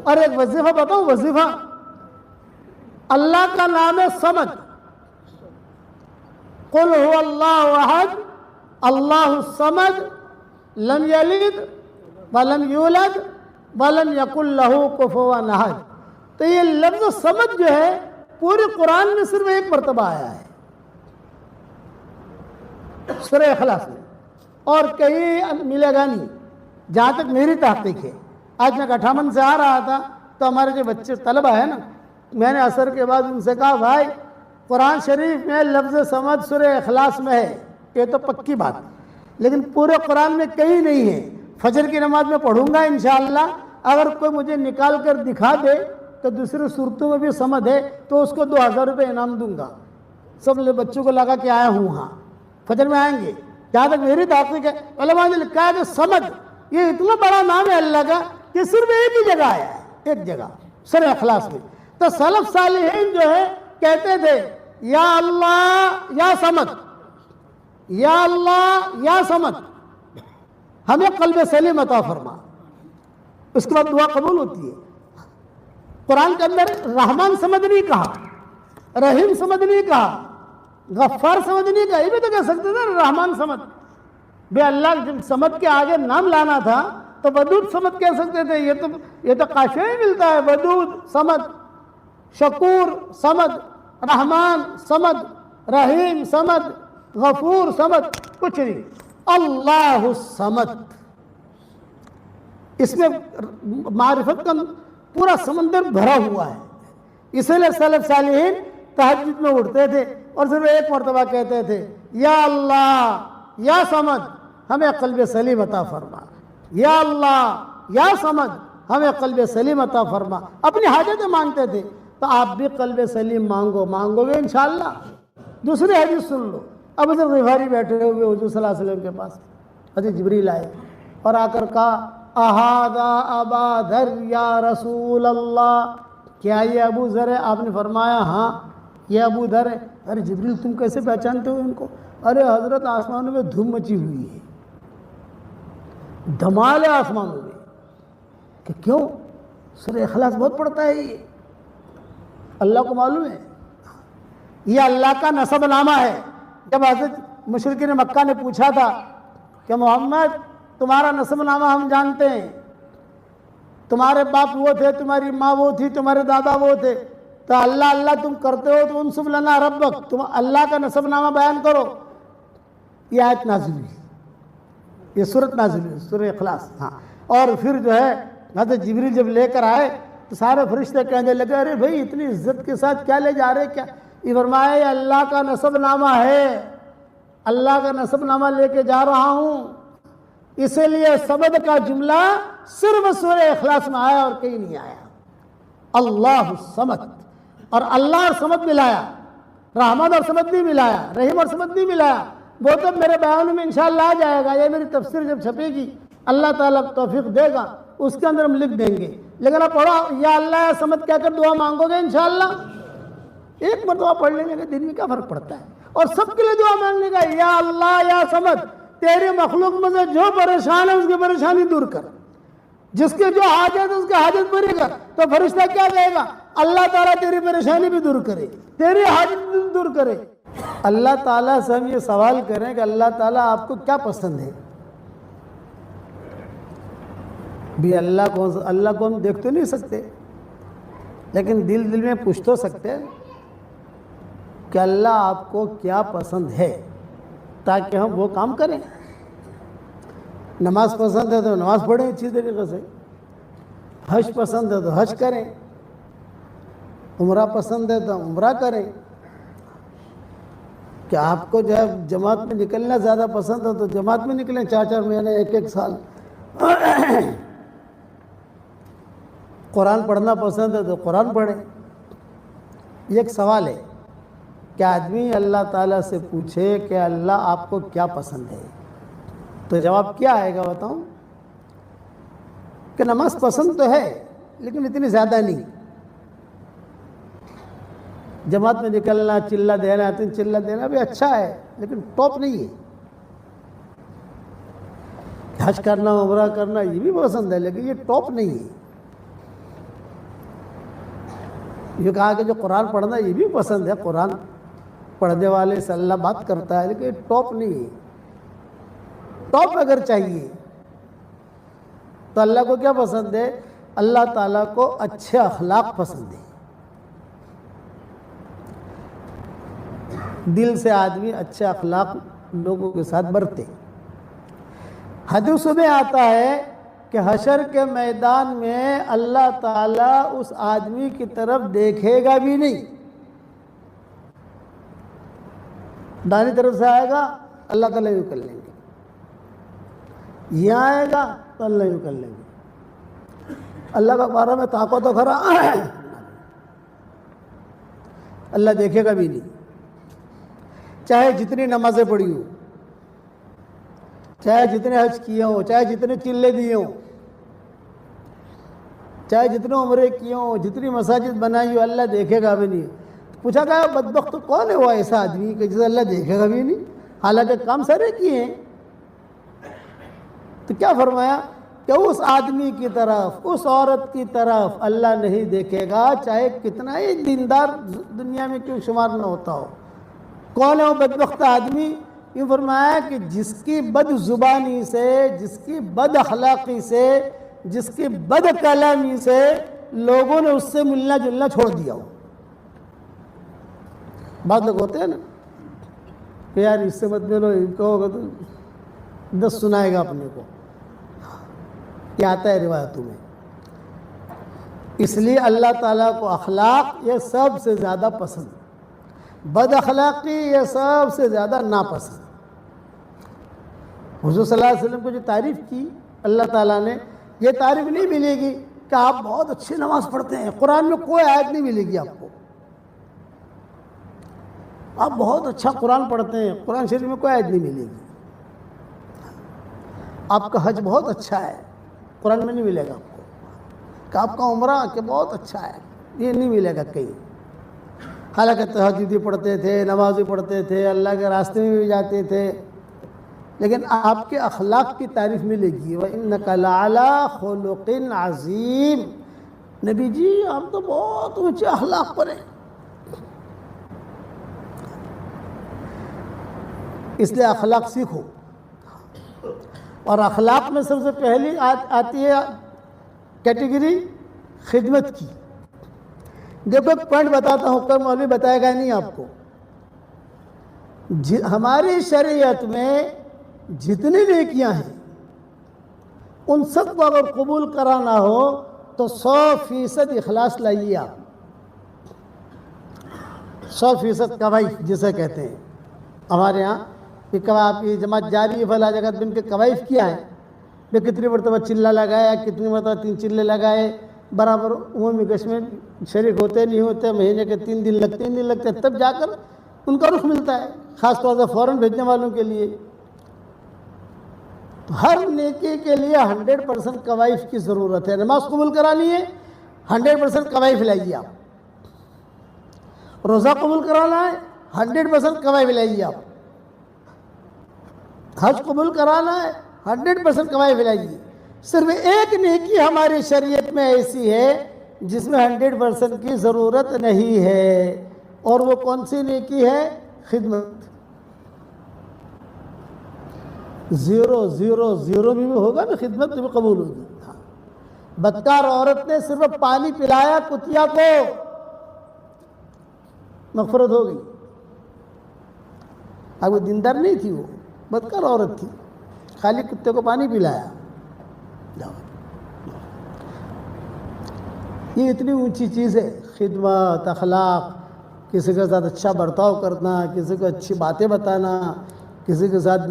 اور ایک وظیفہ بتاؤں، وظیفہ اللہ کا نام ہے صمد. قل هو اللہ احد اللہ الصمد لم یلد ولم یولد ولم یکن لہ کفوا احد. تو یہ لفظ صمد جو ہے پورے قرآن میں صرف ایک مرتبہ آیا ہے، سورہ اخلاص میں، اور کہیں ملے گا نہیں جہاں تک میری تحقیق ہے. آج میں کٹھامن سے آ رہا تھا تو ہمارے جو بچے طلبہ ہیں نا، میں نے عصر کے بعد ان سے کہا بھائی قرآن شریف میں لفظ صمد سورہ اخلاص میں ہے، یہ تو پکی بات، لیکن پورے قرآن میں کہیں نہیں ہے. فجر کی نماز میں پڑھوں گا انشاءاللہ، اگر کوئی مجھے نکال کر دکھا دے تو دوسری صورتوں میں بھی صمد ہے تو اس کو 2000 روپے انعام دوں گا. سب بچوں کو لگا کہ آیا ہوں، ہاں فجر میں آئیں گے. جہاں تک میری تحقیق ہے علماء نے لکھا ہے کہ صمد یہ اتنا بڑا نام ہے اللہ کا کہ صرف ایک ہی جگہ آیا ہے، ایک جگہ سورہ اخلاص میں. تو سلف صالحین جو ہے کہتے تھے یا اللہ یا صمد، یا اللہ یا صمد ہمیں قلب سلیم عطا فرما. اس کے بعد دعا قبول ہوتی ہے. قرآن کے اندر رحمان صمد نہیں کہا، رحیم صمد نہیں کہا، غفار صمد نہیں کہا. یہ بھی تو کہہ سکتے تھے رحمان صمد. بے اللہ جب صمد کے آگے نام لانا تھا تو ودود صمد کہہ سکتے تھے. یہ تو قافیہ ہی ملتا ہے، ودود صمد، شکور صمد، رحمان صمد، رحیم صمد، غفور صمد، کچھ نہیں. اللہ الصمد، اس میں معرفت کا پورا سمندر بھرا ہوا ہے. اس لیے سلف صالحین تہجد میں اٹھتے تھے اور صرف ایک مرتبہ کہتے تھے یا اللہ یا صمد ہمیں قلب سلیم عطا فرما، یا اللہ یا صمد ہمیں قلب سلیم عطا فرما. اپنی حاجتیں مانگتے تھے. تو آپ بھی قلب سلیم مانگو گے انشاءاللہ. دوسری حدیث سن لو. ابو ذر غفاری بیٹھے ہوئے حضور صلی اللہ علیہ وسلم کے پاس، حضرت جبریل آئے اور آ کر کہا اہذا ابا ذر یا رسول اللہ، کیا یہ ابو ذر ہے؟ آپ نے فرمایا ہاں یہ ابو ذر ہے. ارے جبریل تم کیسے پہچانتے ہو ان کو؟ ارے حضرت آسمانوں میں دھوم مچی ہوئی ہے، دھمال ہے آسمانوں میں. کہ کیوں؟ سورہ اخلاص بہت پڑھتا ہے یہ، اللہ کو معلوم ہے. یہ اللہ کا نسب نامہ ہے. جب حضرت مشرکین مکہ نے پوچھا تھا کہ محمد تمہارا نسب نامہ ہم جانتے ہیں، تمہارے باپ وہ تھے، تمہاری ماں وہ تھی، تمہارے دادا وہ تھے، تو اللہ اللہ تم کرتے ہو تو انصب لنا ربک، تم اللہ کا نسب نامہ بیان کرو. یہ آیت نازل ہوئی، یہ سورت نازل ہوئی، سورہ اخلاص. ہاں. اور پھر جو ہے حضرت جبریل جب لے کر آئے تو سارے فرشتے کہنے لگے ارے بھائی اتنی عزت کے ساتھ کیا لے جا رہے؟ کیا یہ فرمایا یہ اللہ کا نسب نامہ ہے، اللہ کا نسب نامہ لے کے جا رہا ہوں. اسی لیے صمد کا جملہ صرف سورہ اخلاص میں آیا اور کہیں نہیں آیا. اللہ الصمد، اور اللہ اور صمد ملایا، رحمان اور صمد نہیں ملایا، رحیم اور صمد نہیں ملایا. وہ تو میرے بیان میں انشاءاللہ آ جائے گا. یہ میری تفسیر جب چھپے گی اللہ تعالیٰ توفیق دے گا اس کے اندر ہم لکھ دیں گے. لیکن آپ پڑھو یا اللہ یا صمد کہہ کر دعا مانگو گے انشاءاللہ. ایک مرتبہ پڑھ لینے کا دن میں کیا فرق پڑتا ہے؟ اور سب کے لیے دعا مانگنے کا یا اللہ یا صمد تیری مخلوق میں سے جو پریشان ہے اس کی پریشانی دور کر، جس کی جو حاجت ہے اس کی حاجت پوری کر. تو فرشتہ کیا کہے گا؟ اللہ تعالیٰ تیری پریشانی بھی دور کرے، تیری حاجت بھی دور کرے. اللہ تعالیٰ سے ہم یہ سوال کریں کہ اللہ تعالیٰ آپ کو کیا پسند ہے؟ بھی اللہ کو ہم دیکھ تو نہیں سکتے، لیکن دل میں پوچھ تو سکتے ہیں کہ اللہ آپ کو کیا پسند ہے تاکہ ہم وہ کام کریں. نماز پسند ہے تو نماز پڑھیں اچھی طریقے سے، حج پسند ہے تو حج کریں، عمرہ پسند ہے تو عمرہ کریں. کہ آپ کو جو ہے جماعت میں نکلنا زیادہ پسند ہے تو جماعت میں نکلیں 4 مہینے 1 سال. قرآن پڑھنا پسند ہے تو قرآن پڑھیں. یہ ایک سوال ہے کہ آدمی اللہ تعالیٰ سے پوچھے کہ اللہ آپ کو کیا پسند ہے، تو جواب کیا آئے گا بتاؤں؟ کہ نماز پسند تو ہے لیکن اتنی زیادہ نہیں. جماعت میں نکلنا، چلہ دینا، چلہ دینا بھی اچھا ہے لیکن ٹاپ نہیں ہے. حج کرنا، عمرہ کرنا یہ بھی پسند ہے لیکن یہ ٹاپ نہیں ہے. یہ کہا کہ جو قرآن پڑھنا یہ بھی پسند ہے، قرآن پڑھنے والے سے اللہ بات کرتا ہے، لیکن ٹاپ نہیں ہے۔ ٹاپ اگر چاہیے تو اللہ کو کیا پسند ہے؟ اللہ تعالیٰ کو اچھے اخلاق پسند ہے۔ دل سے آدمی اچھے اخلاق لوگوں کے ساتھ برتے۔ حدیث میں آتا ہے کہ حشر کے میدان میں اللہ تعالیٰ اس آدمی کی طرف دیکھے گا بھی نہیں۔ دائیں طرف سے آئے گا اللہ تعالیٰ یوں کر لیں گے، یہاں آئے گا تو اللہ یوں کر لیں گے۔ اللہ کا بارہ میں طاقت تو کھرا اللہ دیکھے گا بھی نہیں، چاہے جتنی نمازیں پڑھی ہوں، چاہے جتنے حج کیے ہوں، چاہے جتنے چلے دیے ہوں، چاہے جتنے عمرے کیے ہوں، جتنی مساجد بنائی ہو، اللہ دیکھے گا بھی نہیں۔ پوچھا گیا بدبخت تو کون ہے وہ ایسا آدمی کہ جسے اللہ دیکھے گا بھی نہیں، حالانکہ کام سارے کیے ہیں؟ تو کیا فرمایا کہ اس آدمی کی طرف، اس عورت کی طرف اللہ نہیں دیکھے گا، چاہے کتنا ہی دیندار دنیا میں کیوں شمار نہ ہوتا ہو۔ کون ہے وہ بدبخت آدمی؟ یہ فرمایا کہ جس کی بد زبانی سے، جس کی بد اخلاقی سے، جس کی بد کلامی سے لوگوں نے اس سے ملنا جلنا چھوڑ دیا ہو۔ بعض لوگ ہوتے ہیں نا کہ یار اس سے مت ملو، ان کو ہوگا تو 10 سنائے گا اپنے کو، یہ آتا ہے روایتوں میں۔ اس لیے اللہ تعالیٰ کو اخلاق یہ سب سے زیادہ پسند، بد اخلاقی یہ سب سے زیادہ ناپسند۔ حضور صلی اللہ علیہ وسلم کو جو تعریف کی اللہ تعالیٰ نے، یہ تعریف نہیں ملے گی کہ آپ بہت اچھی نماز پڑھتے ہیں، قرآن میں کوئی آیت نہیں ملے گی آپ کو۔ آپ بہت اچھا قرآن پڑھتے ہیں، قرآن شریف میں کوئی آیت نہیں ملے گی۔ آپ کا حج بہت اچھا ہے، قرآن میں نہیں ملے گا آپ کو۔ کہ آپ کا عمرہ کہ بہت اچھا ہے، یہ نہیں ملے گا کہیں۔ حالانکہ تہجد بھی پڑھتے تھے، نماز بھی پڑھتے تھے، اللہ کے راستے میں بھی جاتے تھے، لیکن آپ کے اخلاق کی تعریف ملے گی۔ وَإِنَّكَ لَعَلَىٰ خُلُقٍ عَظِيمٍ، نبی جی آپ تو بہت اونچے اخلاق پر ہیں۔ اس لیے اخلاق سیکھو، اور اخلاق میں سب سے پہلی آتی ہے کیٹیگری خدمت کی۔ دیکھو ایک پوائنٹ بتاتا ہوں، کوئی مولوی بتائے گا نہیں آپ کو۔ ہماری شریعت میں جتنی نیکیاں ہیں ان سب کو اگر قبول کرانا ہو تو 100% اخلاص لائیے آپ۔ 100% کوائف جسے کہتے ہیں ہمارے ہاں، کہ آپ کی جماعت جاری ہے فلاں جگہ، ان کے کوائف کیا ہے؟ میں کتنی مرتبہ چلہ لگایا، کتنی مرتبہ 3 چلے لگائے، برابر عمومی گشت میں شریک ہوتے نہیں ہوتے، مہینے کے 3 دن لگتے نہیں لگتے، تب جا کر ان کا رخ ملتا ہے، خاص طور سے فوراً بھیجنے والوں کے لیے۔ تو ہر نیکی کے لیے 100% کوائف کی ضرورت ہے۔ نماز قبول کرانی ہے 100% کوائف لائیے آپ۔ روزہ قبول کرانا ہے 100% کوائف لائیے آپ۔ حج قبول کرانا ہے 100% کوائف لائیے۔ صرف ایک نیکی ہماری شریعت میں ایسی ہے جس میں 100% کی ضرورت نہیں ہے، اور وہ کون سی نیکی ہے؟ خدمت۔ 0 بھی ہوگا نا، خدمت بھی قبول ہوگی۔ بدکار عورت نے صرف پانی پلایا کتیا کو، مغفرت ہو گئی۔ اب وہ دیندار نہیں تھی، وہ بدکار عورت تھی، خالی کتے کو پانی پلایا۔ یہ اتنی اونچی چیز ہے، خدمت، اخلاق، کسی کے ساتھ اچھا برتاؤ کرنا، کسی کو اچھی باتیں بتانا، کسی کے ساتھ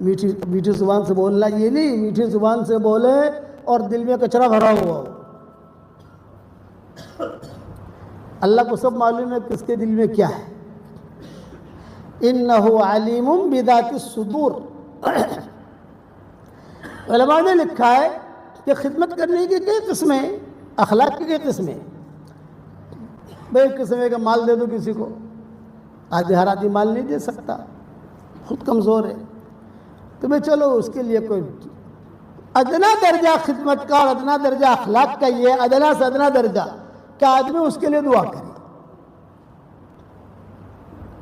میٹھی زبان سے بولنا۔ یہ نہیں میٹھی زبان سے بولے اور دل میں کچرا بھرا ہوا ہو۔ اللہ کو سب معلوم ہے کس کے دل میں کیا ہے۔ اِنَّهُ عَلِيمٌ بِذَاتِ الصُّدُورِ۔ علماء نے لکھا ہے کہ خدمت کرنے کی کئی قسمیں، اخلاق کی کئی قسمیں۔ بھائی قسم ہے کہ مال دے دو کسی کو، ہر آدمی مال نہیں دے سکتا، خود کمزور ہے، تو بھائی چلو اس کے لیے کوئی ادنا درجہ خدمت کا اور ادنا درجہ اخلاق کا، یہ ادنا سے ادنا درجہ کہ کہ آدمی اس کے لیے دعا کرے.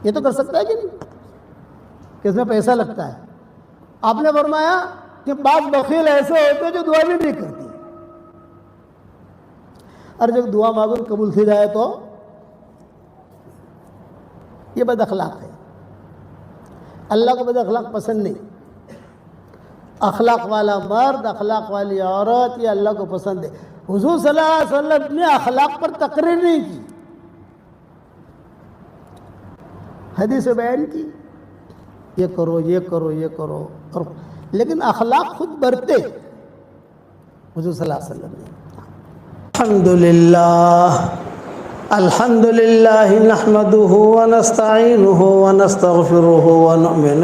یہ تو کر سکتا ہے کہ نہیں, کہ اس میں پیسہ لگتا ہے. آپ نے فرمایا کہ بعض بخیل ایسے ہوتے جو دعا بھی نہیں کرتی, اور جب دعا مانگو قبول کی جائے تو یہ بد اخلاق ہے. اللہ کو بد اخلاق پسند نہیں. اخلاق والا مرد, اخلاق والی عورت, یہ اللہ کو پسند ہے. حضور صلی اللہ علیہ وسلم نے اخلاق پر تقریر نہیں کی, حدیث بیان کی, یہ کرو یہ کرو یہ کرو, اور لیکن اخلاق خود برتے حضور صلی اللہ علیہ وسلم نے. الحمدللہ نحمده ونستعینه ونستغفره ونؤمن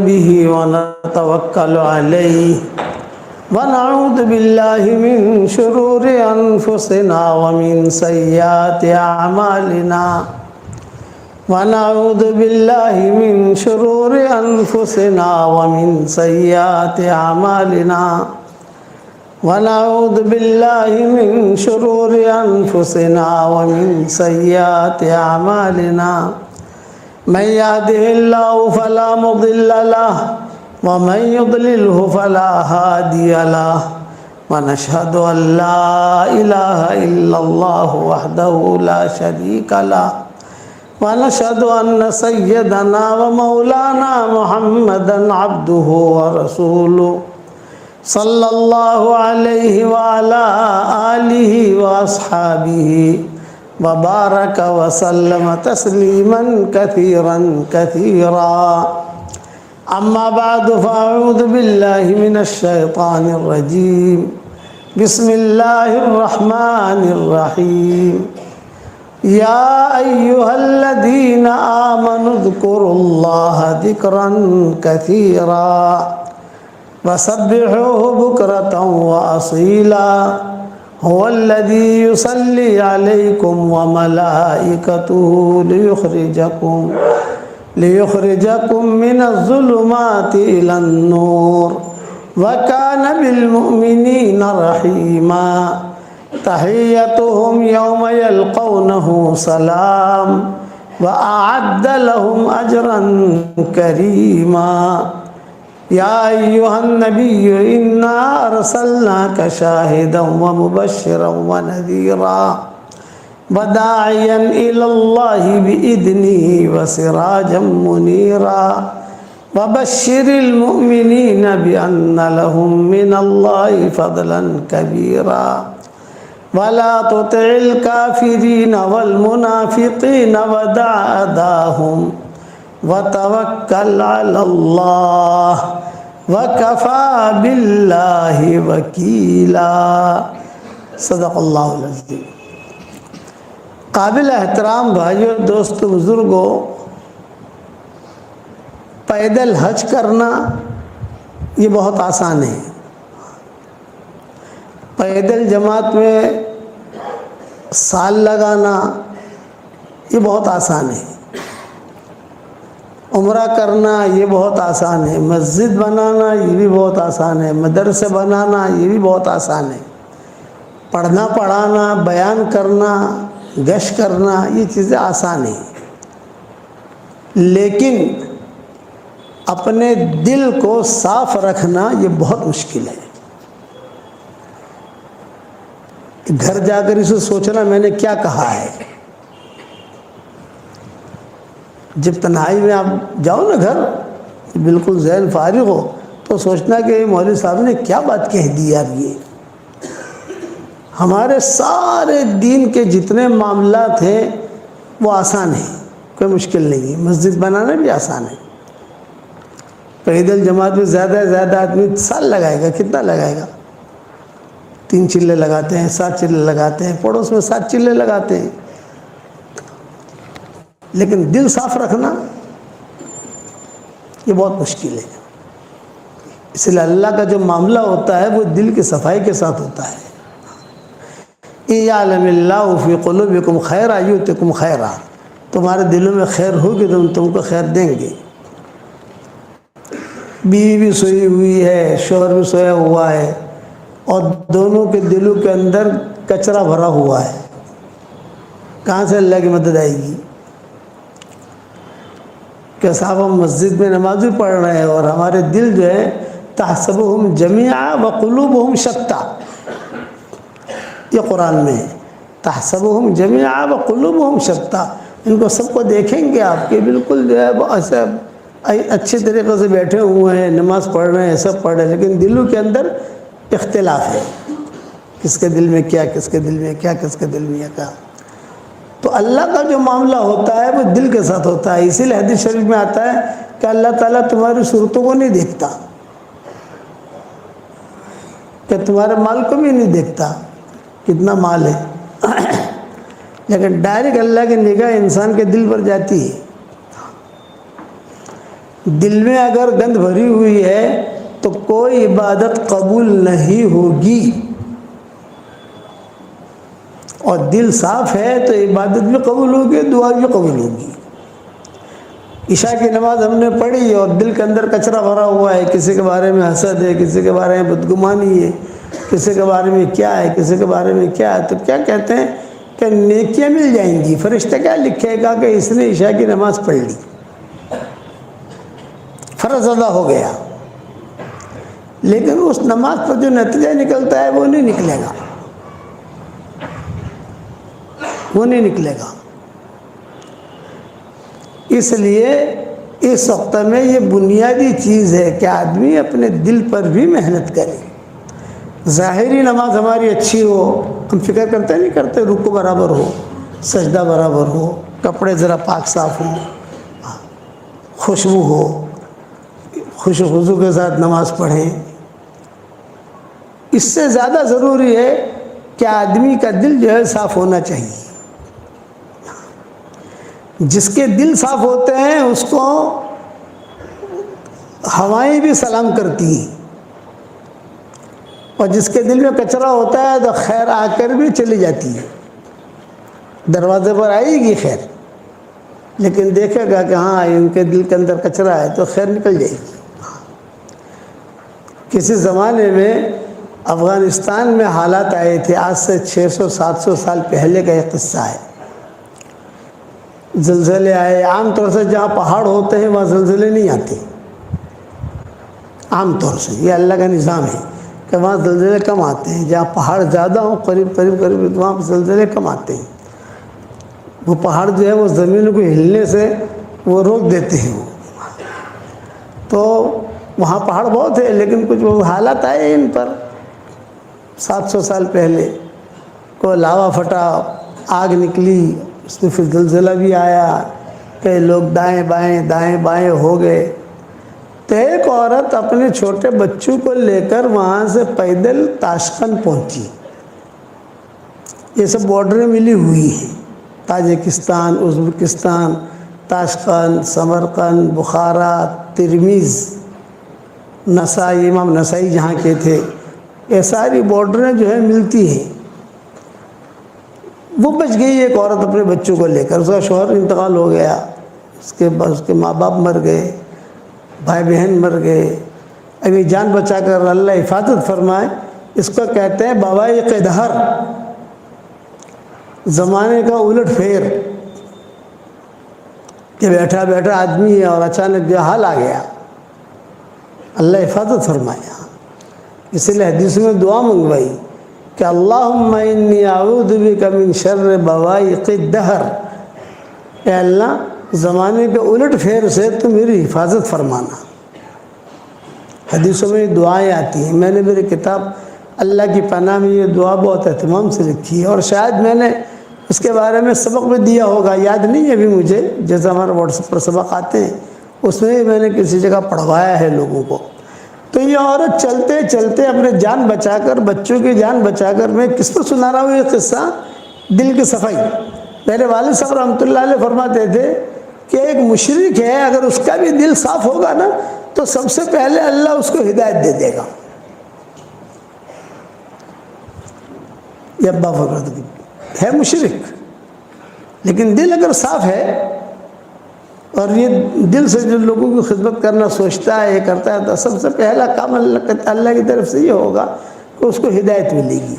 به ونتوکل علیہ ونعوذ باللہ من شرور انفسنا ومن سیئات اعمالنا ونعوذ باللہ من شرور انفسنا ومن سیئات اعمالنا ونعوذ باللہ من شرور انفسنا ومن سیئات اعمالنا من يهده الله فلا مضل له ومن يضلله فلا هادي له ونشهد أن لا إله إلا الله وحده لا شريك له ونشهد أن سيدنا ومولانا محمدا عبده ورسوله صلى الله عليه وعلى آله وأصحابه وبارك وسلم تسليما كثيرا كثيرا. أما بعد فأعوذ بالله من الشيطان الرجيم. بسم الله الرحمن الرحيم. يا أيها الذين آمنوا اذكروا الله ذكرا كثيرا وسبحوه بكرة وأصيلا هو الذي يصلي عليكم وملائكته ليخرجكم من الظلمات إلى النور وكان بالمؤمنين رحيما. تحيتهم يوم يلقونه سلام وأعد لهم أجرا كريما. يا أيها النبي إنا أرسلناك شاهدا ومبشرا ونذيرا وداعيا إلى الله بإذنه وسراجا منيرا وبشر المؤمنين بأن لهم من الله فضلا كبيرا ولا تطع الكافرين والمنافقين ودع أذاهم وتوکل علی اللہ وکفی باللہ وکیلا. صدق اللہ العظیم. قابل احترام بھائیوں, دوستو, بزرگوں, پیدل حج کرنا یہ بہت آسان ہے. پیدل جماعت میں سال لگانا یہ بہت آسان ہے. عمرہ کرنا یہ بہت آسان ہے. مسجد بنانا یہ بھی بہت آسان ہے. مدرسے بنانا یہ بھی بہت آسان ہے. پڑھنا پڑھانا, بیان کرنا, گشت کرنا, یہ چیزیں آسان ہیں. لیکن اپنے دل کو صاف رکھنا یہ بہت مشکل ہے. گھر جا کر اسے سوچنا میں نے کیا کہا ہے. جب تنہائی میں آپ جاؤ نا گھر, بالکل ذہن فارغ ہو, تو سوچنا کہ مولوی صاحب نے کیا بات کہہ دی یار. یہ ہمارے سارے دین کے جتنے معاملات ہیں وہ آسان ہیں, کوئی مشکل نہیں ہے. مسجد بنانا بھی آسان ہے. پیدل جماعت میں زیادہ سے زیادہ آدمی سال لگائے گا. کتنا لگائے گا؟ 3 چلے لگاتے ہیں, 7 چلے لگاتے ہیں, پڑوس میں 7 چلے لگاتے ہیں. لیکن دل صاف رکھنا یہ بہت مشکل ہے. اس لیے اللہ کا جو معاملہ ہوتا ہے وہ دل کی صفائی کے ساتھ ہوتا ہے. اِعْلَمِ اللَّهُ فِي قُلُوبِكُمْ خَيْرًا يُؤْتِكُمْ خَيْرًا. تمہارے دلوں میں خیر ہوگی تو تم کو خیر دیں گے. بیوی بھی سوئی ہوئی ہے, شوہر بھی سویا ہوا ہے, اور دونوں کے دلوں کے اندر کچرا بھرا ہوا ہے، کہاں سے اللہ کی مدد آئے گی؟ کہ صاحب ہم مسجد میں نماز بھی پڑھ رہے ہیں اور ہمارے دل جو ہے تحسبهم جميعا وقلوبهم شتى، یہ قرآن میں ہے، تحسبهم جميعا وقلوبهم شتى، ان کو سب کو دیکھیں گے آپ کے بالکل جو ہے وہ ایسا اچھے طریقے سے بیٹھے ہوئے ہیں، نماز پڑھ رہے ہیں، سب پڑھ رہے ہیں، لیکن دلوں کے اندر اختلاف ہے، کس کے دل میں کیا، کس کے دل میں کیا، کس کے دل میں کیا۔ تو اللہ کا جو معاملہ ہوتا ہے وہ دل کے ساتھ ہوتا ہے، اسی لیے حدیث شریف میں آتا ہے کہ اللہ تعالیٰ تمہاری صورتوں کو نہیں دیکھتا، کہ تمہارے مال کو بھی نہیں دیکھتا کتنا مال ہے، لیکن ڈائریکٹ اللہ کی نگاہ انسان کے دل پر جاتی ہے۔ دل میں اگر گند بھری ہوئی ہے تو کوئی عبادت قبول نہیں ہوگی، اور دل صاف ہے تو عبادت بھی قبول ہوگی، دعا بھی قبول ہوگی۔ عشاء کی نماز ہم نے پڑھی اور دل کے اندر کچرا بھرا ہوا ہے، کسی کے بارے میں حسد ہے، کسی کے بارے میں بدگمانی ہے، کسی کے بارے میں کیا ہے، کسی کے بارے میں کیا ہے، تو کیا کہتے ہیں کہ نیکیاں مل جائیں گی، فرشتہ کیا لکھے گا کہ اس نے عشاء کی نماز پڑھ لی، فرض ادا ہو گیا، لیکن اس نماز پر جو نتیجہ نکلتا ہے وہ نہیں نکلے گا، وہ نہیں نکلے گا۔ اس لیے اس وقت میں یہ بنیادی چیز ہے کہ آدمی اپنے دل پر بھی محنت کرے۔ ظاہری نماز ہماری اچھی ہو، ہم فکر کرتے نہیں کرتے، رکوع برابر ہو، سجدہ برابر ہو، کپڑے ذرا پاک صاف ہوں، خوشبو ہو، خوش و خضوع کے ساتھ نماز پڑھیں۔ اس سے زیادہ ضروری ہے کہ آدمی کا دل جو ہے صاف ہونا چاہیے۔ جس کے دل صاف ہوتے ہیں اس کو ہوائیں بھی سلام کرتی ہیں، اور جس کے دل میں کچرا ہوتا ہے تو خیر آ کر بھی چلی جاتی ہے، دروازے پر آئے گی خیر، لیکن دیکھے گا کہ ہاں ان کے دل کے اندر کچرا ہے تو خیر نکل جائے گی۔ کسی زمانے میں افغانستان میں حالات آئے تھے، آج سے 600-700 سال پہلے کا ایک قصہ ہے۔ زلزلے آئے، عام طور سے جہاں پہاڑ ہوتے ہیں وہاں زلزلے نہیں آتے، عام طور سے یہ اللہ کا نظام ہے کہ وہاں زلزلے کم آتے ہیں، جہاں پہاڑ زیادہ ہوں قریب وہاں زلزلے کم آتے ہیں۔ وہ پہاڑ جو ہے وہ زمین کو ہلنے سے وہ روک دیتے ہیں، وہ تو وہاں پہاڑ بہت ہے، لیکن کچھ وہ حالات آئے ان پر 700 سال پہلے، کوئی لاوا پھٹا، آگ نکلی، اس میں پھر زلزلہ بھی آیا، کئی لوگ دائیں بائیں ہو گئے۔ تو ایک عورت اپنے چھوٹے بچوں کو لے کر وہاں سے پیدل تاشقند پہنچی۔ یہ سب بارڈریں ملی ہوئی ہیں، تاجکستان، ازبکستان، تاشقند، سمرقند، بخارا، ترمیز، نسائی، امام نسائی جہاں کے تھے، یہ ساری بارڈریں جو ہیں ملتی ہیں۔ وہ بچ گئی ایک عورت اپنے بچوں کو لے کر، اس کا شوہر انتقال ہو گیا، اس کے ماں باپ مر گئے، بھائی بہن مر گئے، ابھی جان بچا کر اللہ حفاظت فرمائے۔ اس کو کہتے ہیں بوائی قدہر، زمانے کا الٹ پھیر، کہ بیٹھا بیٹھا آدمی ہے اور اچانک جو حال آ گیا، اللہ حفاظت فرمایا۔ اس لیے حدیث میں دعا منگوائی کہ اللہم انی اعوذ بک من شر بوائق الدہر، اے اللہ زمانے کے الٹ پھیر سے تو میری حفاظت فرمانا۔ حدیثوں میں دعائیں آتی ہیں، میں نے میری کتاب اللہ کی پناہ میں یہ دعا بہت اہتمام سے لکھی ہے، اور شاید میں نے اس کے بارے میں سبق بھی دیا ہوگا، یاد نہیں ہے ابھی مجھے، جیسے ہمارے واٹس ایپ پر سبق آتے ہیں اس میں میں نے کسی جگہ پڑھوایا ہے لوگوں کو۔ تو یہ عورت چلتے چلتے اپنے جان بچا کر، بچوں کی جان بچا کر، میں کس پر سنا رہا ہوں یہ قصہ؟ دل کی صفائی۔ میرے والد صاحب رحمۃ اللہ علیہ فرماتے تھے کہ ایک مشرک ہے، اگر اس کا بھی دل صاف ہوگا نا تو سب سے پہلے اللہ اس کو ہدایت دے دے گا۔ یہ ابا فرماتے ہے مشرک، لیکن دل اگر صاف ہے اور یہ دل سے جو لوگوں کی خدمت کرنا سوچتا ہے، یہ کرتا ہے، تو سب سے پہلا کام اللہ کی طرف سے یہ ہوگا کہ اس کو ہدایت ملے گی،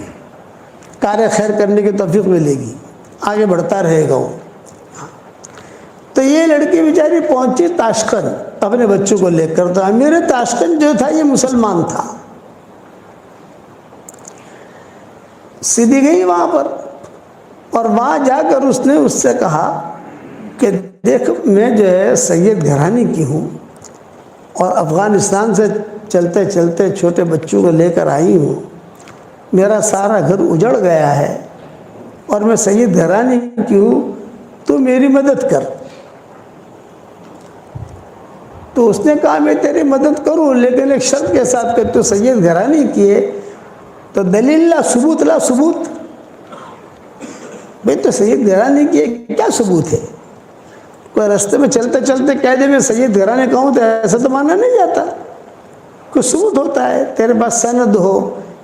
کار خیر کرنے کی توفیق ملے گی، آگے بڑھتا رہے گا وہ۔ تو یہ لڑکی بیچاری پہنچی تاشقند اپنے بچوں کو لے کر۔ تو امیر تاشقند جو تھا یہ مسلمان تھا، سیدھی گئی وہاں پر، اور وہاں جا کر اس نے اس سے کہا کہ دیکھ میں جو ہے سید گھرانے کی ہوں، اور افغانستان سے چلتے چلتے چھوٹے بچوں کو لے کر آئی ہوں، میرا سارا گھر اجڑ گیا ہے، اور میں سید گھرانے کی ہوں، تو میری مدد کر۔ تو اس نے کہا میں تیری مدد کروں، لیکن ایک شرط کے ساتھ کہ تو سید گھرانے کی ہے تو دلیل لا، ثبوت لا، ثبوت۔ بھئی تو سید گھرانے کی ہے، کیا ثبوت ہے؟ کوئی رستے میں چلتے چلتے کہہ دے میں سید گھرانے کا ہوں تو ایسا تو مانا نہیں جاتا، کوئی ثبوت ہوتا ہے، تیرے پاس سند ہو،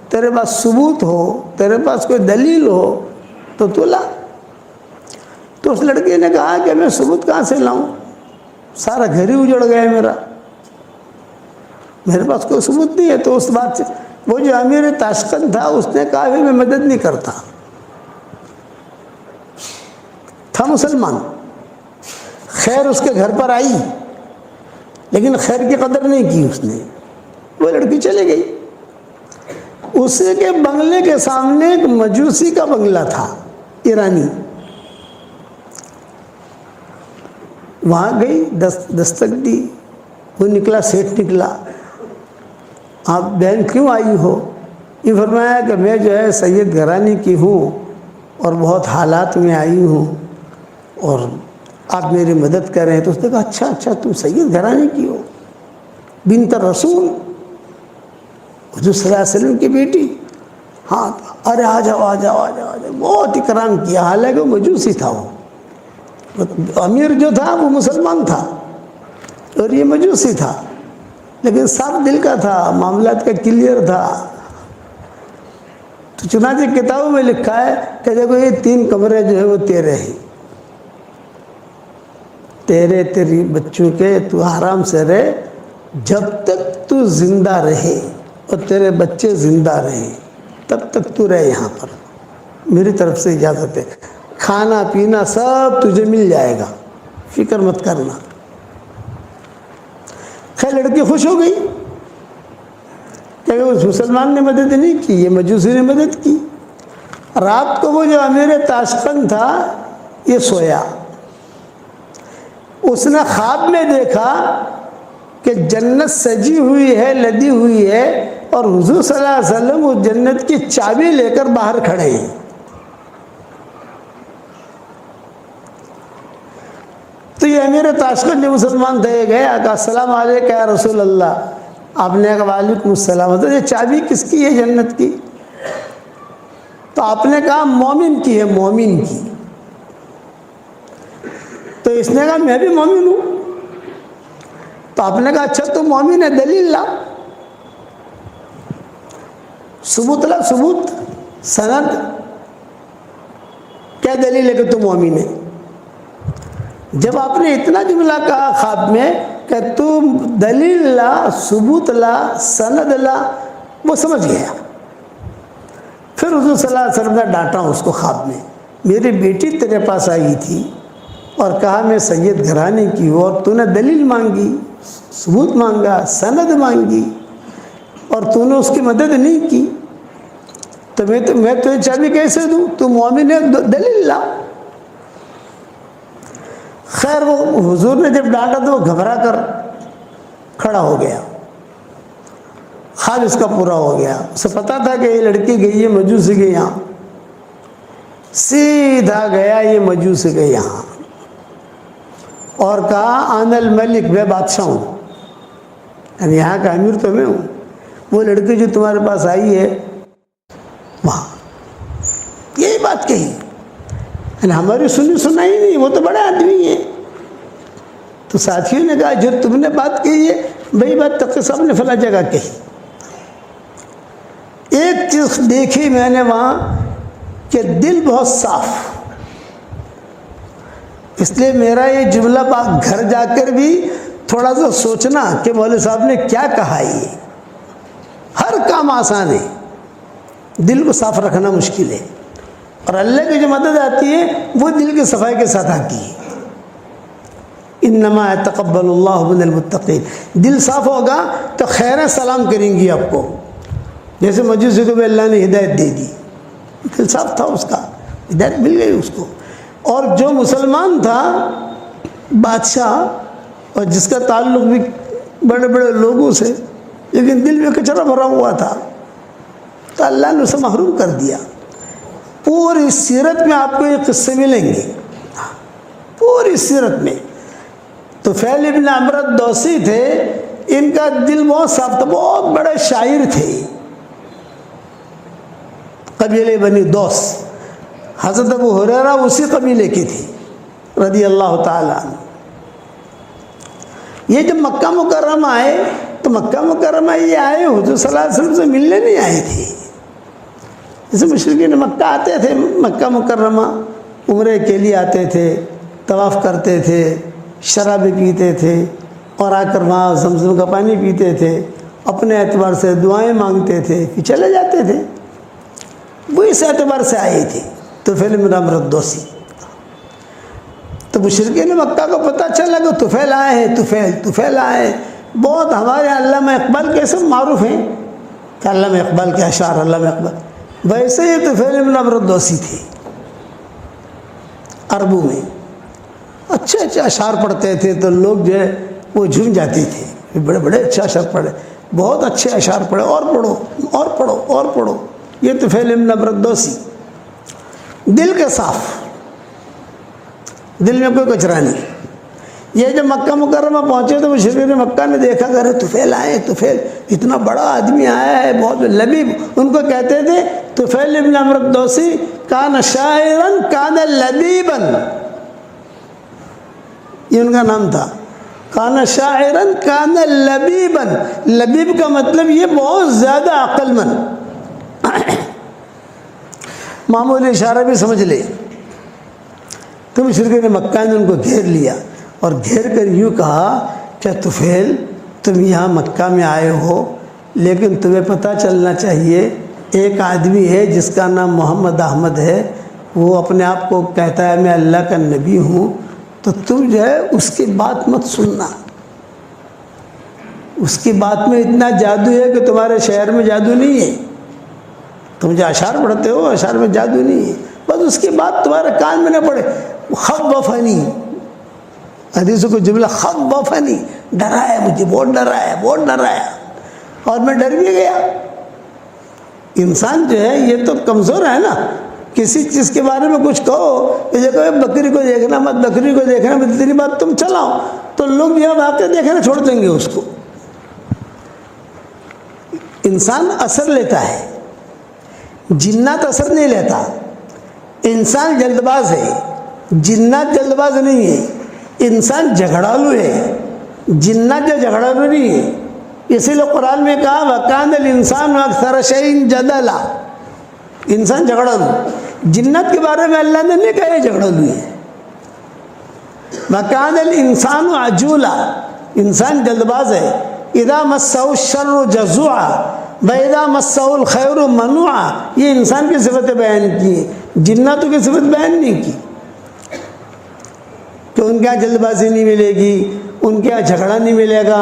تیرے پاس ثبوت ہو، تیرے پاس کوئی دلیل ہو تو تو لا۔ تو اس لڑکی نے کہا کہ میں ثبوت کہاں سے لاؤں، سارا گھر ہی اجڑ گیا میرا، میرے پاس کوئی ثبوت نہیں ہے۔ تو اس بات سے وہ جو امیر تاشقند تھا اس نے کہا میں مدد نہیں کرتا، تھا مسلمان، خیر اس کے گھر پر آئی لیکن خیر کی قدر نہیں کی اس نے، وہ لڑکی چلے گئی۔ اس کے بنگلے کے سامنے ایک مجوسی کا بنگلہ تھا، ایرانی، وہاں گئی، دستک دی، وہ نکلا، سیٹھ نکلا۔ آپ بہن کیوں آئی ہو؟ یہ فرمایا کہ میں جو ہے سید گھرانے کی ہوں اور بہت حالات میں آئی ہوں اور آپ میری مدد کریں۔ تو اس نے کہا اچھا اچھا تم سید گھرانے کی ہو، بنت رسول، حضور صلی اللہ علیہ وسلم کی بیٹی؟ ہاں، ارے آ جاؤ آ جاؤ آ جاؤ آ جاؤ، بہت اکرام کیا، حالانکہ وہ مجوسی تھا، وہ امیر جو تھا وہ مسلمان تھا اور یہ مجوسی تھا، لیکن صاف دل کا تھا، معاملات کا کلیئر تھا۔ تو چنانچہ کتابوں میں لکھا ہے کہ دیکھو یہ 3 کمرے جو ہے وہ تیرے ہیں، تیری بچوں کے، تو آرام سے رہے جب تک تو زندہ رہے اور تیرے بچے زندہ رہے، تب تک تو رہے یہاں پر، میری طرف سے اجازت ہے، کھانا پینا سب تجھے مل جائے گا، فکر مت کرنا۔ خیر لڑکی خوش ہو گئی کہ اس مسلمان نے مدد نہیں کی، یہ مجوسی نے مدد کی۔ رات کو وہ جو امیر تاشقند تھا یہ سویا، اس نے خواب میں دیکھا کہ جنت سجی ہوئی ہے، لدی ہوئی ہے، اور حضور صلی اللہ علیہ وسلم اس جنت کی چابی لے کر باہر کھڑے ہیں۔ تو یہ امیر تاشقند جو مسلمان تھے گئے، کہا السلام علیکم یا رسول اللہ۔ آپ نے کہا وعلیکم السلام۔ تو یہ چابی کس کی ہے جنت کی؟ تو آپ نے کہا مومن کی ہے، مومن کی۔ تو اس نے کہا میں بھی مومن ہوں۔ تو آپ نے کہا اچھا تو مومن ہے، دلیل لا، ثبوت لا، ثبوت، سند، کیا دلیل ہے کہ تو مومن ہے؟ جب آپ نے اتنا جملہ کہا خواب میں کہ تو دلیل لا، ثبوت لا، سند لا، وہ سمجھ گیا۔ پھر حضور صلی اللہ علیہ وسلم نے ڈانٹا اس کو خواب میں، میری بیٹی تیرے پاس آئی تھی اور کہا میں سید گھرانے کی ہوں، اور تو نے دلیل مانگی، ثبوت مانگا، سند مانگی، اور تو نے اس کی مدد نہیں کی، تو میں تجھے چابی کیسے دوں؟ تو مومن ہے، دلیل لا۔ خیر وہ حضور نے جب ڈانٹا تو وہ گھبرا کر کھڑا ہو گیا، خواب اس کا پورا ہو گیا۔ اسے پتا تھا کہ یہ لڑکی گئی ہے مجوسی کے یہاں، سیدھا گیا یہ مجوسی کے یہاں اور کہا انا الملک، میں بادشاہ ہوں، یعنی یہاں کا امیر تو میں ہوں۔ وہ لڑکی جو تمہارے پاس آئی ہے وہاں یہی بات کہی، یعنی ہماری سنی سنائی نہیں، وہ تو بڑا آدمی ہے۔ تو ساتھیوں نے کہا جو تم نے بات کہی ہے وہی بات تقی صاحب نے فلاں جگہ کہی۔ ایک چیز دیکھی میں نے وہاں کہ دل بہت صاف، اس لیے میرا یہ جملہ گھر جا کر بھی تھوڑا سا سوچنا کہ مولوی صاحب نے کیا کہا۔ یہ ہر کام آسان ہے، دل کو صاف رکھنا مشکل ہے، اور اللہ کی جو مدد آتی ہے وہ دل کی صفائی کے ساتھ آتی ہے۔ انما یتقبل اللہ من المتقین، دل صاف ہوگا تو خیریں سلام کریں گی آپ کو، جیسے مجوسی کو بھی اللہ نے ہدایت دے دی، دل صاف تھا اس کا، ہدایت مل گئی اس کو۔ اور جو مسلمان تھا بادشاہ، اور جس کا تعلق بھی بڑے بڑے لوگوں سے، لیکن دل میں کچرا بھرا ہوا تھا، تو اللہ نے اسے محروم کر دیا۔ پوری سیرت میں آپ کو یہ قصے ملیں گے، پوری سیرت میں۔ طفیل ابن عمرو الدوسی تھے، ان کا دل بہت صاف تھا، بہت بڑے شاعر تھے، قبیلے بنی دوس۔ حضرت ابو ہریرہ اسی قبیلے کے تھے رضی اللہ تعالیٰ عنہ۔ یہ جب مکہ مکرمہ آئے تو مکہ مکرمہ یہ آئے حضور صلی اللہ علیہ وسلم سے ملنے نہیں آئے تھے، جیسے مشرکین مکہ آتے تھے مکہ مکرمہ عمرے کے لیے آتے تھے، طواف کرتے تھے، شرابیں پیتے تھے، اور آ کر وہاں زمزم کا پانی پیتے تھے، اپنے اعتبار سے دعائیں مانگتے تھے، پھر چلے جاتے تھے۔ وہ اس اعتبار سے آئے تھے طفیل بن عمرو الدوسی۔ تو مشرکین مکہ کو پتہ چلا کہ طفیل آئے ہیں، طفیل آئے ہیں۔ بہت ہمارے علامہ اقبال کے سب معروف ہیں کہ علامہ اقبال کے اشعار، علامہ اقبال، ویسے ہی طفیل بن عمرو الدوسی تھے۔ عربوں میں اچھے اچھے اشعار پڑھتے تھے تو لوگ جو ہے وہ جھوم جاتے تھے، بڑے بڑے اچھے اشعار پڑھے، بہت اچھے اشعار پڑھے، اور پڑھو اور پڑھو اور پڑھو۔ یہ طفیل بن عمرو الدوسی، دل کے صاف، دل میں کوئی کچرا نہیں۔ یہ جب مکہ مکرمہ پہنچے تو مشرکین مکہ نے دیکھا کہ ارے طفیل آئے، طفیل اتنا بڑا آدمی آیا ہے، بہت لبیب، ان کو کہتے تھے طفیل بن عمرو الدوسی کان شاعرا کان لبیبا، یہ ان کا نام تھا، کان شاعرا کان لبیبا۔ لبیب کا مطلب یہ بہت زیادہ عقل مند، معمولی اشارہ بھی سمجھ لے۔ تو مشرکین مکہ نے ان کو گھیر لیا، اور گھیر کر یوں کہا کہ طفیل تم یہاں مکہ میں آئے ہو، لیکن تمہیں پتہ چلنا چاہیے ایک آدمی ہے جس کا نام محمد احمد ہے، وہ اپنے آپ کو کہتا ہے میں اللہ کا نبی ہوں، تو تم جو ہے اس کی بات مت سننا، اس کی بات میں اتنا جادو ہے کہ تمہارے شہر میں جادو نہیں ہے، تم جو اشعار پڑھتے ہو اشعار میں جادو نہیں ہے، بس اس کی بات تمہارے کان میں نہ پڑے۔ خوفنی، حدیثوں کو جملہ خوفنی، ڈرایا مجھے، بہت ڈرایا، بہت ڈرایا، اور میں ڈر بھی گیا۔ انسان جو ہے یہ تو کمزور ہے نا، کسی چیز کے بارے میں کچھ کہو، یہ کہو بکری کو دیکھنا مت، بکری کو دیکھنا مت، اتنی بات تم چلاؤ تو لوگ یہ واقعہ دیکھنا چھوڑ دیں گے اس کو۔ انسان اثر لیتا ہے، جنات اثر نہیں لیتا۔ انسان جلد باز ہے، جنات جلد باز نہیں ہے۔ انسان جھگڑالو ہے، جنات جو جھگڑالو نہیں ہے۔ اسی لیے قرآن میں کہا وَكَانَ الْإِنسَانُ أَكْثَرَ شَيْءٍ جَدَلًا، انسان جھگڑالو۔ جنات کے بارے میں اللہ نے نہیں کہا یہ جھگڑالو ہے۔ وَكَانَ الْإِنسَانُ عَجُولًا، انسان جلد باز ہے۔ اِذَا مَسَّهُ الشَّرُّ جَزُوعًا وَإِذَا مَسَّهُ الْخَيْرُ مَنُوعًا، یہ انسان کی صفتیں بیان کی ہیں، جناتوں کی صفت بیان نہیں کی کہ ان کے یہاں جلد بازی نہیں ملے گی، ان کے یہاں جھگڑا نہیں ملے گا،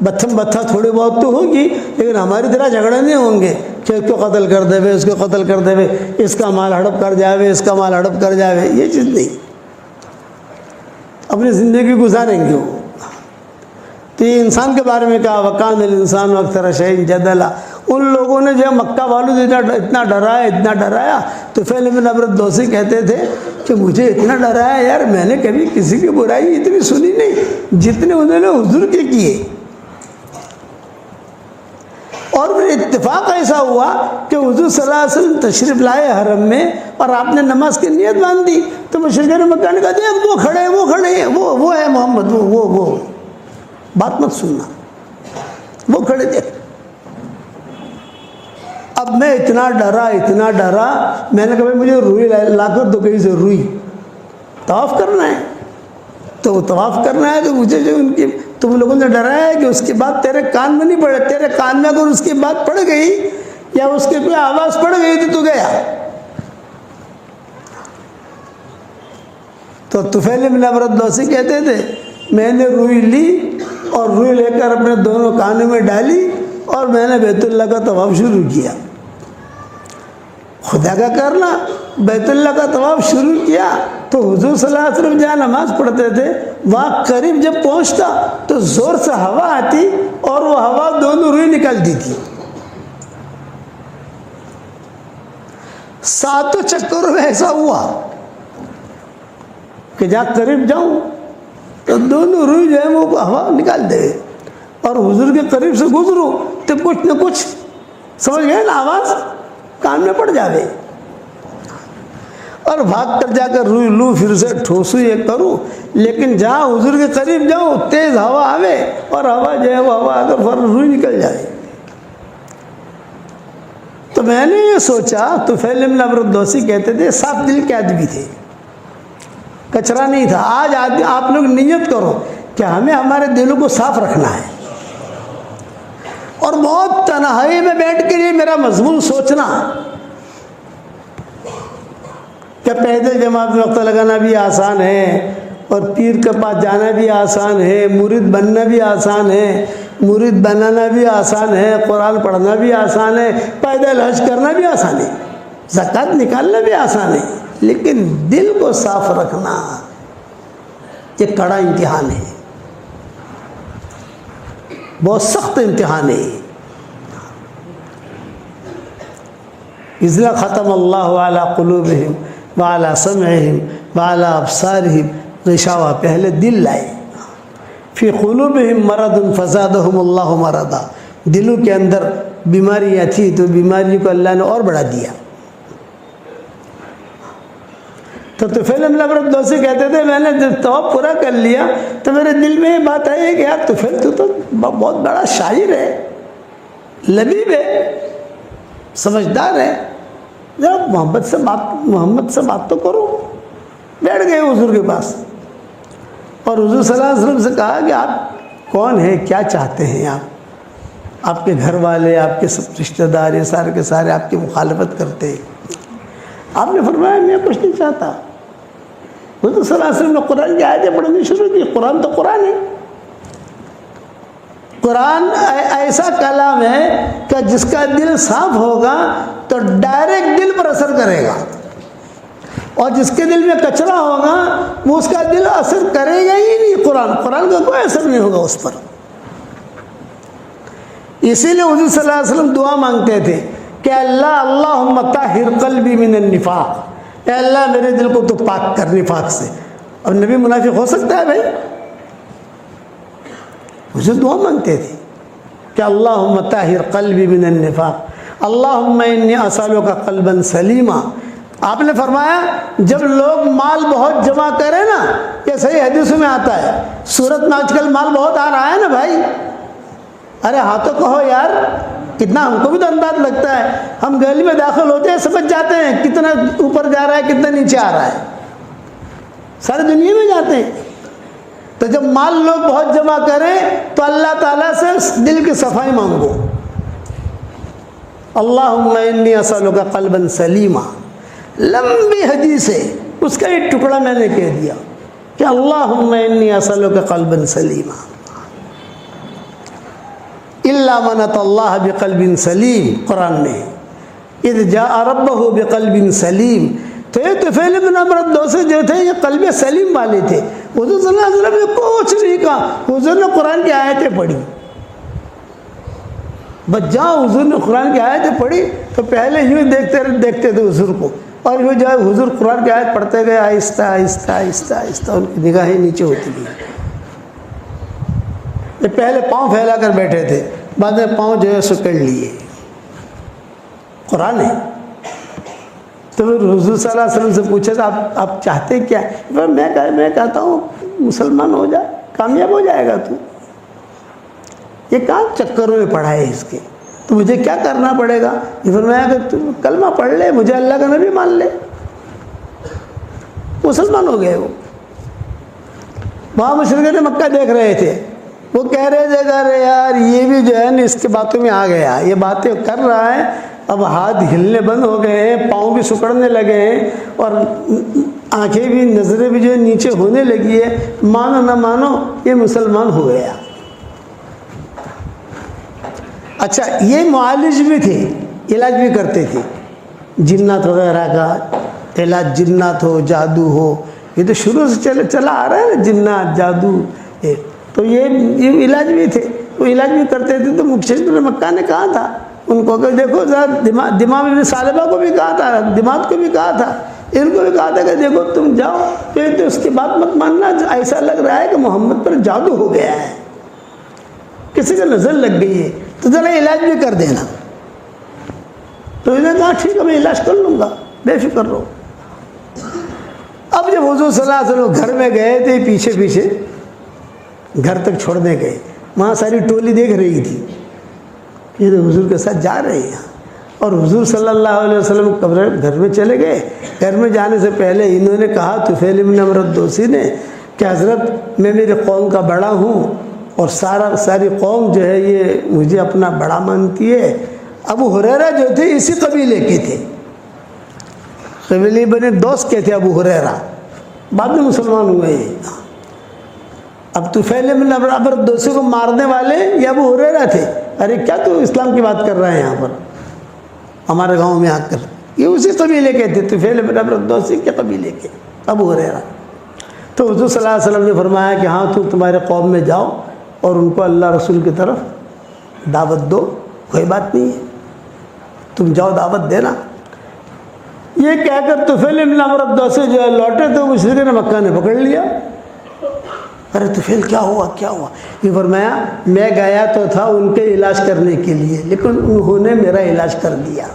بتھم بتھا تھوڑی بہت تو ہوگی، لیکن ہماری طرح جھگڑے نہیں ہوں گے کہ اس کو قتل کر دے وے، اس کو قتل کر دے وے، اس کا مال ہڑپ کر جاوے، اس کا مال ہڑپ کر جاوے، یہ چیز نہیں، اپنی زندگی گزاریں گے وہ۔ تو یہ انسان کے بارے میں کہا وَكَانَ الْإِنسَانُ أَكْثَرَ شَيْءٍ جَدَلًا۔ ان لوگوں نے جو مکہ والوں سے اتنا ڈرایا، تو طفیل بن عمرو الدوسی کہتے تھے کہ مجھے اتنا ڈرایا یار، میں نے کبھی کسی کی برائی اتنی سنی نہیں جتنے انہوں نے حضور کے کیے۔ اور پھر اتفاق ایسا ہوا کہ حضور صلی اللہ علیہ وسلم تشریف لائے حرم میں، اور آپ نے نماز کی نیت باندھ دی، تو مشرکین مکہ نے کہا دیکھ وہ کھڑے ہیں، وہ ہے محمد، وہ بات مت سننا، وہ کھڑے دیکھ۔ اب میں اتنا ڈرا، میں نے کہا مجھے روئی لا کر دو کہیں سے، روئی طواف کرنا ہے، تو وہ طواف کرنا ہے، تو مجھے جو ان کی تم لوگوں نے ڈرایا ہے کہ اس کی بات تیرے کان میں نہیں پڑے، تیرے کان میں اگر اس کی بات پڑ گئی یا اس کی کوئی آواز پڑ گئی تھی تو گیا؟ تو طفیل بن عمرو الدوسی کہتے تھے میں نے روئی لی اور روئی لے کر اپنے دونوں کانوں میں ڈالی اور میں نے بیت اللہ کا طواف شروع کیا. خدا کا کرنا، بیت اللہ کا طواف شروع کیا تو حضور صلی اللہ علیہ وسلم جہاں نماز پڑھتے تھے وہاں قریب جب پہنچتا تو زور سے ہوا آتی اور وہ ہوا دونوں روئی نکلتی تھی. 7 چکروں میں ایسا ہوا کہ جہاں قریب جاؤں تو دونوں روئی جو ہے وہ ہوا نکال دے اور حضور کے قریب سے گزروں تو کچھ نہ کچھ سمجھ گئے نا آواز کان میں پڑ جاوے اور بھاگ کر جا کر روئی لوں پھر سے ٹھوسوں یہ کروں، لیکن جہاں حضور کے قریب جاؤں تیز ہوا آوے اور ہوا جو ہے وہ ہوا آ کر فوراً روئی نکل جائے. تو میں نے یہ سوچا، طفیل بن عمرو الدوسی کہتے تھے صاف دل کے آدمی تھے، کچرا نہیں تھا. آج آپ لوگ نیت کرو کہ ہمیں ہمارے دلوں کو صاف رکھنا ہے اور بہت تنہائی میں بیٹھ کے یہ میرا مضمون سوچنا کہ پیدل جماعت میں وقت لگانا بھی آسان ہے اور پیر کے پاس جانا بھی آسان ہے، مرید بننا بھی آسان ہے، مرید بنانا بھی آسان ہے، قرآن پڑھنا بھی آسان ہے، پیدل حج کرنا بھی آسان ہے، زکوٰۃ نکالنا بھی آسان ہے، لیکن دل کو صاف رکھنا یہ کڑا امتحان ہے، بہت سخت امتحان ہے. اذ ختم اللہ علی قلوبہم وعلی سمعہم وعلی ابصارہم غشاوہ پہلے دل لائے. فی قلوبہم مرض فزادہم اللہ مرضا، دلوں کے اندر بیماریاں تھی تو بیماری کو اللہ نے اور بڑھا دیا. تو طفیل بن عمرو الدوسی کہتے تھے میں نے جب طواف پورا کر لیا تو میرے دل میں یہ بات آئی کہ یار طفیل تو بہت بڑا شاعر ہے، لبیب ہے، سمجھدار ہے، ذرا محمد سے بات تو کرو. بیٹھ گئے حضور کے پاس اور حضور صلی اللہ علیہ وسلم سے کہا کہ آپ کون ہیں، کیا چاہتے ہیں، آپ کے گھر والے، آپ کے سب رشتہ دار یہ سارے کے سارے آپ کی مخالفت کرتے ہیں. آپ نے فرمایا میں کچھ نہیں چاہتا. حضور صلی اللہ علیہ وسلم نے قرآن کی آیتیں پڑھنی شروع کی. قرآن تو قرآن ہے، قرآن ایسا کلام ہے کہ جس کا دل صاف ہوگا تو ڈائریکٹ دل پر اثر کرے گا اور جس کے دل میں کچرا ہوگا وہ اس کا دل اثر کرے گا ہی نہیں. قرآن کا کوئی اثر نہیں ہوگا اس پر. اسی لیے حضور صلی اللہ علیہ وسلم دعا مانگتے تھے کہ اللہم طہر قلبی من النفاق، اے اللہ میرے دل کو تو پاک کر نفاق سے. اور نبی منافق ہو سکتا ہے بھائی؟ مجھے دعا مانگتے تھے کہ اللہم طہر قلبی من النفاق اللہم انی اسألک قلبا سلیما. آپ نے فرمایا جب لوگ مال بہت جمع کریں نا، یہ صحیح حدیثوں میں آتا ہے، صورت میں آج کل مال بہت آ رہا ہے نا بھائی، ارے ہاتھوں کہو یار کتنا، ہم کو بھی تو انداز لگتا ہے، ہم گلی میں داخل ہوتے ہیں سمجھ جاتے ہیں کتنا اوپر جا رہا ہے کتنا نیچے آ رہا ہے، ساری دنیا میں جاتے ہیں. تو جب مال لوگ بہت جمع کریں تو اللہ تعالیٰ سے دل کی صفائی مانگو. اللہم انی اسألک قلبا سلیما، لمبی حدیث ہے، اس کا ایک ٹکڑا میں نے کہہ دیا کہ اللہم انی اسألک قلبا سلیما الا من اتى اللہ بقلب سلیم. قرآن نے اذ جاء ربہ بقلب سلیم. تو یہ طفیل بن عمرو الدوسی جو تھے یہ قلب سلیم والے تھے. حضور صلی اللہ علیہ وسلم نے کچھ نہیں کہا، حضور نے قرآن کی آیتیں پڑھی. بس جہاں حضور نے قرآن کی آیتیں پڑھی تو پہلے یوں دیکھتے تھے حضور کو، اور وہ جو ہے حضور قرآن کی آیت پڑھتے گئے آہستہ آہستہ آہستہ آہستہ ان کی نگاہیں نیچے ہوتی گئی. یہ پہلے پاؤں پھیلا کر بیٹھے تھے، بعد میں پاؤں جو ہے سکڑ لیے. قرآن ہے. تو پھر حضور صلی اللہ علیہ وسلم سے پوچھا تھا آپ چاہتے کیا؟ میں کہتا ہوں مسلمان ہو جائے، کامیاب ہو جائے گا تو. یہ کہاں چکروں میں پڑھا ہے اس کے، تو مجھے کیا کرنا پڑے گا؟ یہ فرمایا کہ تم کلمہ پڑھ لے، مجھے اللہ کا نبی مان لے. مسلمان ہو گئے. وہ وہاں مشرکین مکہ دیکھ رہے تھے، وہ کہہ رہے تھے کہ ارے یار یہ بھی جو ہے نا اس کے باتوں میں آ گیا، یہ باتیں کر رہا ہے اب ہاتھ ہلنے بند ہو گئے ہیں، پاؤں بھی سکڑنے لگے ہیں، اور آنکھیں بھی، نظریں بھی جو نیچے ہونے لگی ہے، مانو نہ مانو یہ مسلمان ہو گیا۔ اچھا، یہ معالج بھی تھے، علاج بھی کرتے تھے، جنات وغیرہ کا علاج، جنات ہو، جادو ہو، یہ تو شروع سے چلا آ رہا ہے نا، جنات، جادو، تو یہ علاج بھی تھے، وہ علاج بھی کرتے تھے۔ تو مکتشف بن مکہ نے کہا تھا ان کو کہ دیکھو ذرا دماغ ابن ثعلبہ کو بھی کہا تھا، دماغ کو بھی کہا تھا، ان کو بھی کہا تھا کہ دیکھو تم جاؤ، تو اس کی بات مت ماننا، ایسا لگ رہا ہے کہ محمد پر جادو ہو گیا ہے، کسی کا نظر لگ گئی ہے، تو ذرا علاج بھی کر دینا۔ تو انہوں نے کہا ٹھیک ہے، میں علاج کر لوں گا، بے فکر رہو۔ اب جب حضور صلی اللہ علیہ وسلم گھر میں گئے تھے، پیچھے پیچھے گھر تک چھوڑنے گئے، وہاں ساری ٹولی دیکھ رہی تھی، یہ تو حضور کے ساتھ جا رہے ہیں، اور حضور صلی اللہ علیہ وسلم گھر میں چلے گئے۔ گھر میں جانے سے پہلے انہوں نے کہا طفیل بن عمرو الدوسی نے کہ حضرت میں میرے قوم کا بڑا ہوں، اور ساری قوم جو ہے یہ مجھے اپنا بڑا مانتی ہے۔ ابو ہریرہ جو تھے اسی قبیلے کے تھے، قبیلے بنے دوست کے تھے ابو ہریرہ، بعد میں مسلمان ہوئے ہیں۔ اب طفیل بن عمرو الدوسی کو مارنے والے یہ ابو ہریرہ تھے۔ ارے کیا تو اسلام کی بات کر رہے ہیں یہاں پر ہمارے گاؤں میں آ کر؟ یہ اسی قبیلے کے تھے، طفیل بن عمرو الدوسی کے قبیلے کے ابو ہریرہ۔ تو حضور صلی اللہ علیہ وسلم نے فرمایا کہ ہاں تم تمہارے قوم میں جاؤ اور ان کو اللہ رسول کی طرف دعوت دو، کوئی بات نہیں ہے، تم جاؤ دعوت دینا۔ یہ کہہ کر طفیل بن عمرو الدوسی جو ہے لوٹے تو مشرکین مکہ نے پکڑ لیا۔ ارے طفیل کیا ہوا کیا ہوا؟ یہ فرمایا میں گیا تو تھا ان کے علاج کرنے کے لیے، لیکن انہوں نے میرا علاج کر دیا۔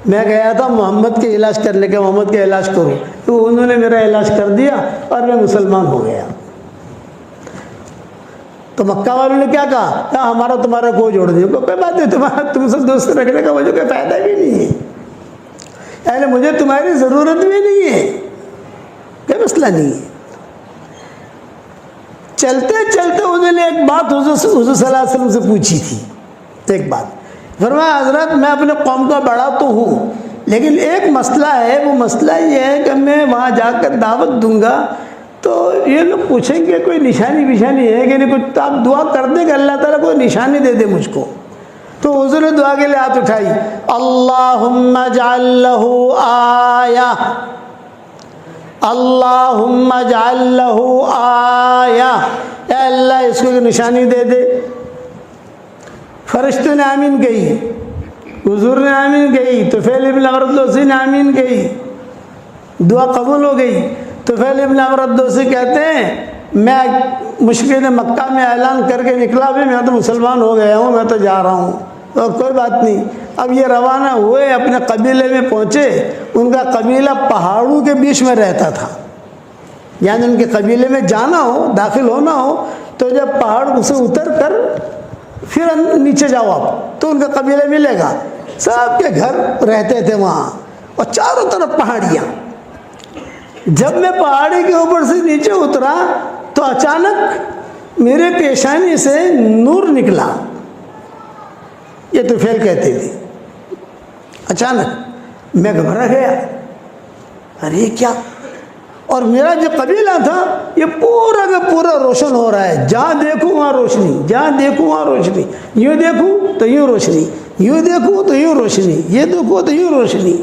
میں گیا تھا محمد کے علاج کرنے کے، محمد کا علاج کروں، تو انہوں نے میرا علاج کر دیا اور میں مسلمان ہو گیا۔ تو مکہ والوں نے کیا کہا؟ ہمارا تمہارا کوئی جوڑ نہیں، کوئی بات نہیں، تمہارا تم سے دوست رکھنے کا مجھے کوئی فائدہ بھی نہیں ہے، یعنی مجھے تمہاری ضرورت بھی نہیں ہے، کوئی مسئلہ نہیں ہے۔ چلتے چلتے انہوں نے ایک بات حضور صلی اللہ علیہ وسلم سے پوچھی تھی، ایک بات فرمایا حضرت میں اپنے قوم کا بڑا تو ہوں، لیکن ایک مسئلہ ہے، وہ مسئلہ یہ ہے کہ میں وہاں جا کر دعوت دوں گا تو یہ لوگ پوچھیں گے کوئی نشانی ہے کہ نہیں، کچھ آپ دعا کر دیں کہ اللہ تعالیٰ کوئی نشانی دے دے مجھ کو۔ تو حضور نے دعا کے لیے ہاتھ اٹھائی، اللہم اجعل لہ آیہ، اللہم اجعل لہ آیہ، اے اللہ اس کو نشانی دے دے۔ فرشتوں نے آمین کہی، حضور نے آمین کہی، طفیل بن عمرو الدوسی نے آمین کہی، دعا قبول ہو گئی۔ طفیل بن عمرو الدوسی کہتے ہیں میں مشرکین مکہ میں اعلان کر کے نکلا، بھی میں تو مسلمان ہو گیا ہوں، میں تو جا رہا ہوں، تو کوئی بات نہیں۔ اب یہ روانہ ہوئے، اپنے قبیلے میں پہنچے۔ ان کا قبیلہ پہاڑوں کے بیچ میں رہتا تھا، یعنی ان کے قبیلے میں جانا ہو، داخل ہونا ہو تو جب پہاڑ سے اتر کر پھر نیچے جاؤ آپ تو ان کا قبیلہ ملے گا۔ سب کے گھر رہتے تھے وہاں، اور چاروں طرف پہاڑیاں۔ جب میں پہاڑی کے اوپر سے نیچے اترا تو اچانک میرے پیشانی سے نور نکلا، یہ طفیل کہتے تھے۔ اچانک میں گھبرا گیا، ارے کیا؟ اور میرا جو قبیلہ تھا یہ پورا کا پورا روشن ہو رہا ہے، جہاں دیکھوں وہاں روشنی، جہاں دیکھوں وہاں روشنی، یوں دیکھوں تو یوں روشنی، یوں دیکھوں تو یوں روشنی، یہ دیکھوں تو یوں روشنی۔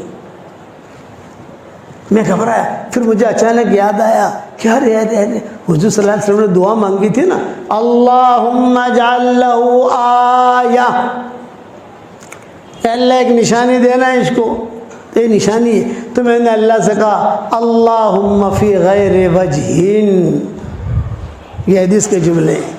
میں گھبرایا، پھر مجھے اچانک یاد آیا کہ ارے حضور صلی اللہ علیہ وسلم نے دعا مانگی تھی نا، اللہم اجعل لہ آیہ، کہ اللہ ایک نشانی دینا ہے اس کو، تو یہ نشانی ہے۔ تو میں نے اللہ سے کہا اللہم فی غیر وجہ، یہ حدیث کے جملے ہیں،